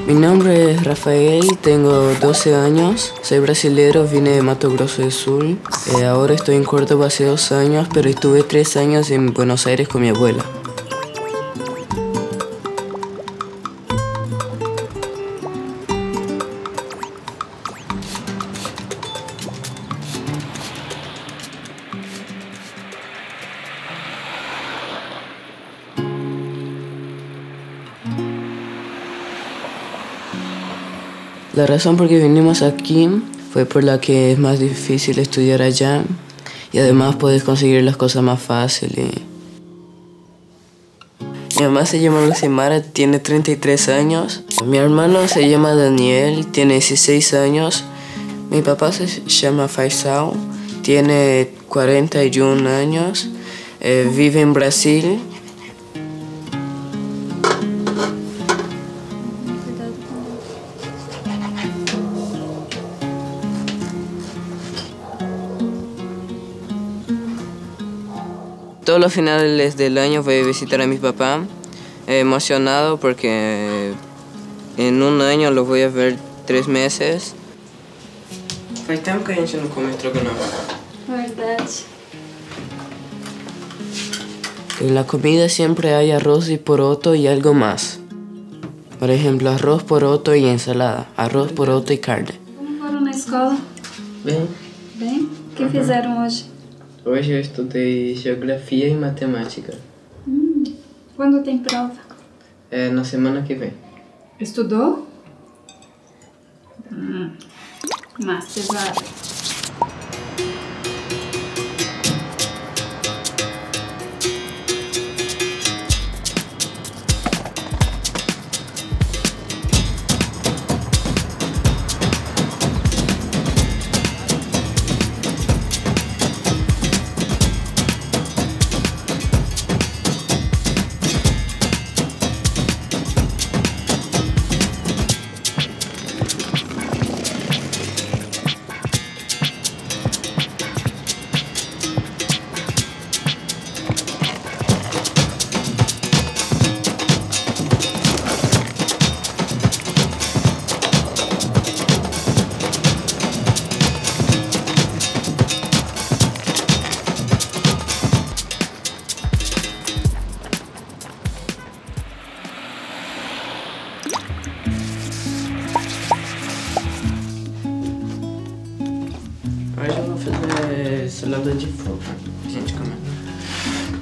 Mi nombre es Rafael, tengo 12 años, soy brasilero, vine de Mato Grosso do Sul. Ahora estoy en Córdoba hace 2 años, pero estuve 3 años en Buenos Aires con mi abuela. La razón por que vinimos aquí fue por la que es más difícil estudiar allá y además puedes conseguir las cosas más fáciles. Mi mamá se llama Lucimara, tiene 33 años. Mi hermano se llama Daniel, tiene 16 años. Mi papá se llama Faisal, tiene 41 años, vive en Brasil. Todos los finales del año voy a visitar a mi papá, emocionado porque en un año lo voy a ver 3 meses. Faz tempo que a gente não come estrogonofe. Verdade. En la comida siempre hay arroz y poroto y algo más. Por ejemplo, arroz, poroto y ensalada. Arroz, poroto y carne. Como foram na escola? Bem, Bem? O que fizeram hoje? hoje eu estudei geografia e matemática. Quando tem prova? Na semana que vem. Estudou? Mas pesado. Hoje eu vou fazer salada de fruta pra gente comer.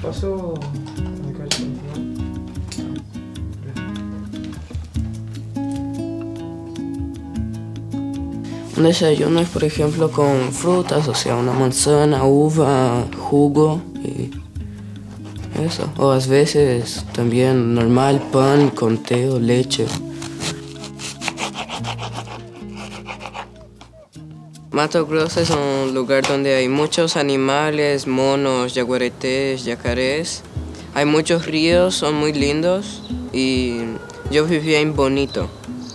Posso... Un desayuno es, por ejemplo, con frutas, o sea, una manzana, uva, jugo y eso. O a veces también normal, pan con té o leche. Mato Grosso es un lugar donde hay muchos animales, monos, yaguaretés, yacarés. Hay muchos ríos, son muy lindos y yo vivía en Bonito.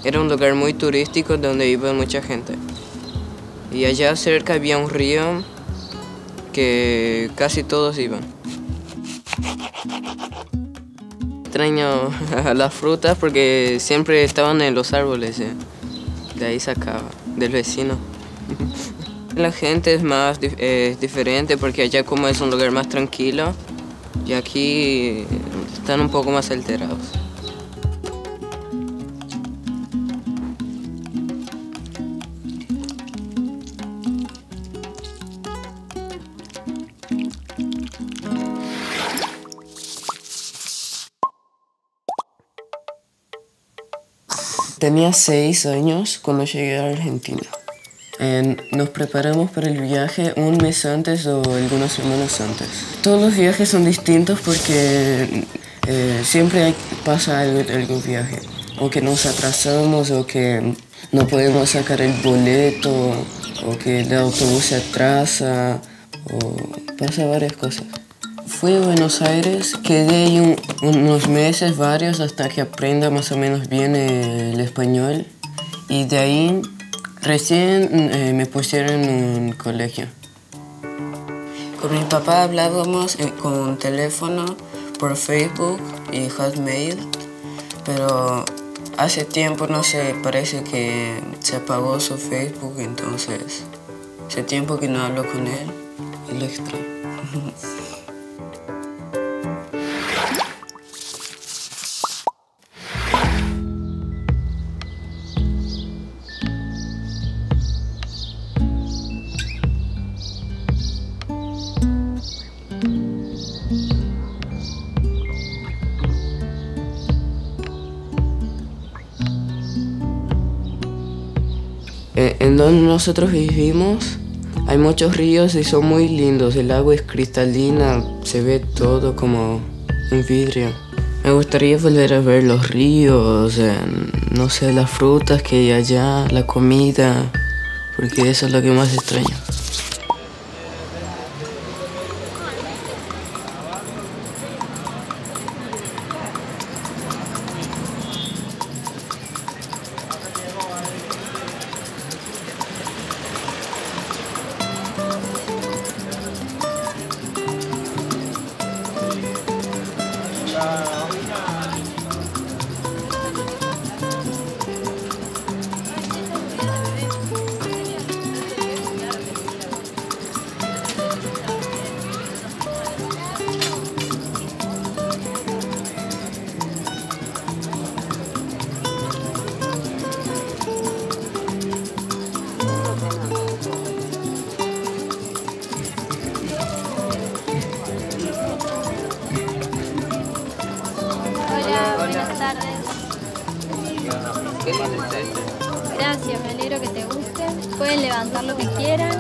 Era un lugar muy turístico donde iba mucha gente. Y allá cerca había un río que casi todos iban. Extraño las frutas porque siempre estaban en los árboles. De ahí sacaba, del vecino. La gente es más diferente porque allá como es un lugar más tranquilo y aquí están un poco más alterados. Tenía 6 años cuando llegué a Argentina. Nos preparamos para el viaje un mes antes o algunas semanas antes. Todos los viajes son distintos porque siempre pasa algo en algún viaje. O que nos atrasamos, o que no podemos sacar el boleto, o que el autobús se atrasa, o pasa varias cosas. Fui a Buenos Aires, quedé ahí unos meses, varios, hasta que aprenda más o menos bien el español. Y de ahí recién me pusieron en un colegio. Con mi papá hablábamos con teléfono, por Facebook y Hotmail, pero hace tiempo, no sé, parece que se apagó su Facebook, entonces hace tiempo que no hablo con él y lo extraño. En donde nosotros vivimos hay muchos ríos y son muy lindos. El agua es cristalina, se ve todo como un vidrio. Me gustaría volver a ver los ríos, no sé, las frutas que hay allá, la comida, porque eso es lo que más extraño. Buenas tardes. Gracias, me alegro que te guste. Pueden levantar lo que quieran.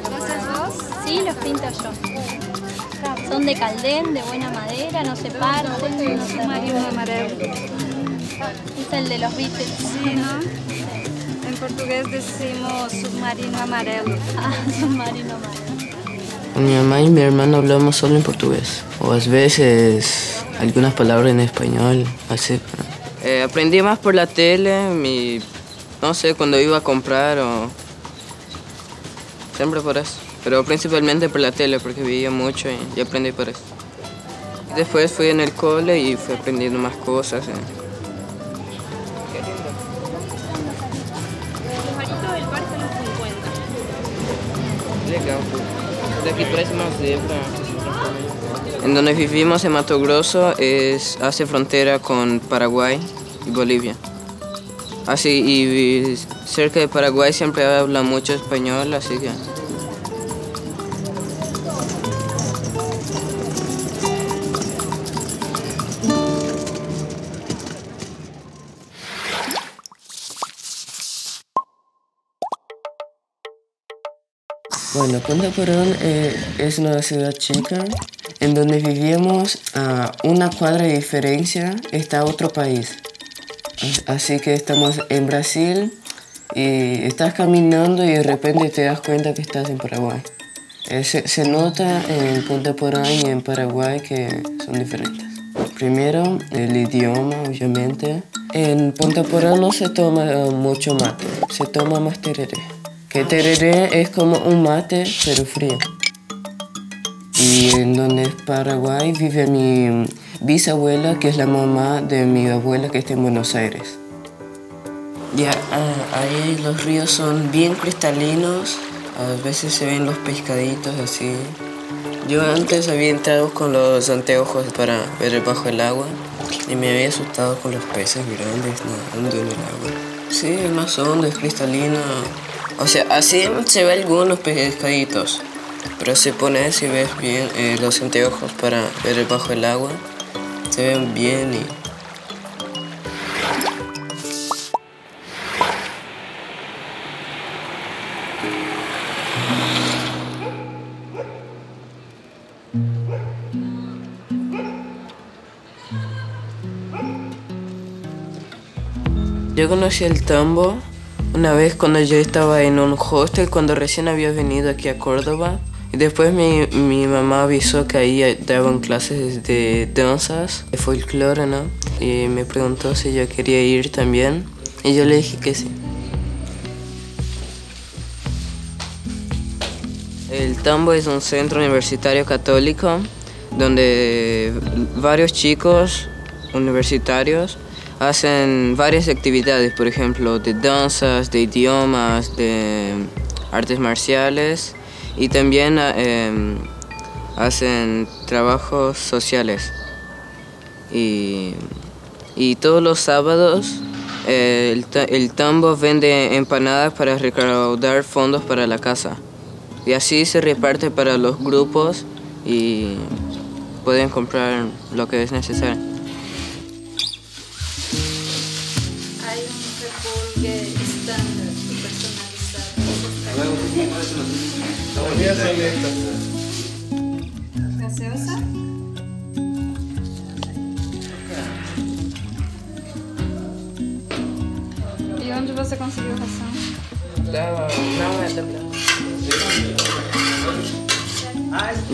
¿Lo haces vos? Sí, los pinto yo. Son de Caldén, de buena madera, no se parten, no se Submarino amarelo. Es el de los Beatles. Sí, ¿no? En portugués decimos submarino amarelo. Ah, submarino amarelo. Con mi mamá y mi hermano hablamos solo en portugués, o a veces algunas palabras en español, así. Aprendí más por la tele, no sé, cuando iba a comprar o... Siempre por eso, pero principalmente por la tele, porque veía mucho y aprendí por eso. Después fui en el cole y fui aprendiendo más cosas. Los aritos del par están en 50. Legal, de aquí parece más zebra. En donde vivimos, en Mato Grosso, hace frontera con Paraguay y Bolivia. Así, y cerca de Paraguay siempre habla mucho español, así que... Bueno, Punta Porón es una ciudad chica en donde vivíamos a una cuadra de diferencia está otro país. Así que estamos en Brasil y estás caminando y de repente te das cuenta que estás en Paraguay. Se nota en Punta Porón y en Paraguay que son diferentes. Primero, el idioma, obviamente. En Punta Porón no se toma mucho mate, se toma más tereré. Que tereré es como un mate, pero frío. Y en donde es Paraguay vive mi bisabuela, que es la mamá de mi abuela que está en Buenos Aires. Ya, ahí los ríos son bien cristalinos, a veces se ven los pescaditos así. Yo antes había entrado con los anteojos para ver bajo el agua y me había asustado con los peces grandes nadando en el agua. Sí, es más hondo, es cristalino. O sea, así se ven algunos pescaditos, pero se pone si ves bien los anteojos para ver bajo el agua, se ven bien y... Yo conocí el tambo una vez cuando yo estaba en un hostel, cuando recién había venido aquí a Córdoba. Y después mi mamá avisó que ahí daban clases de danzas, de folclore, ¿no? Y me preguntó si yo quería ir también. Y yo le dije que sí. El tambo es un centro universitario católico donde varios chicos universitarios hacen varias actividades, por ejemplo, de danzas, de idiomas, de artes marciales y también hacen trabajos sociales. Y todos los sábados el tambo vende empanadas para recaudar fondos para la casa. Y así se reparte para los grupos y pueden comprar lo que es necesario. Hay un repolgue estándar y personalizado. ¿Gaseosa? E onde você conseguiu ração?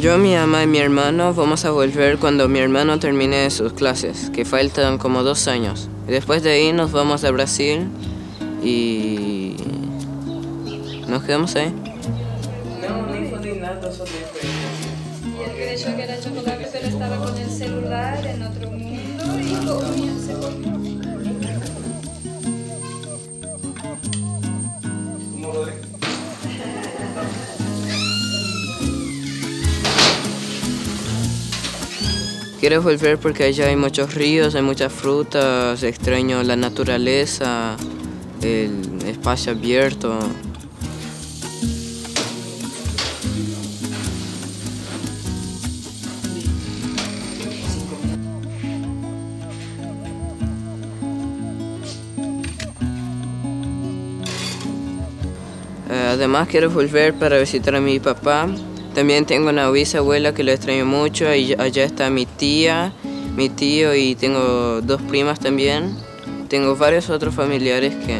Yo, mi mamá y mi hermano vamos a volver cuando mi hermano termine sus clases, que faltan como 2 años. Y después de ahí nos vamos a Brasil y nos quedamos ahí. Y él creyó que era chocolate, pero estaba con el celular en otro mundo y comía el celular. Quiero volver porque allá hay muchos ríos, hay muchas frutas, extraño la naturaleza, el espacio abierto. Además quiero volver para visitar a mi papá. También tengo una bisabuela que lo extraño mucho, y allá está mi tía, mi tío y tengo 2 primas también. Tengo varios otros familiares que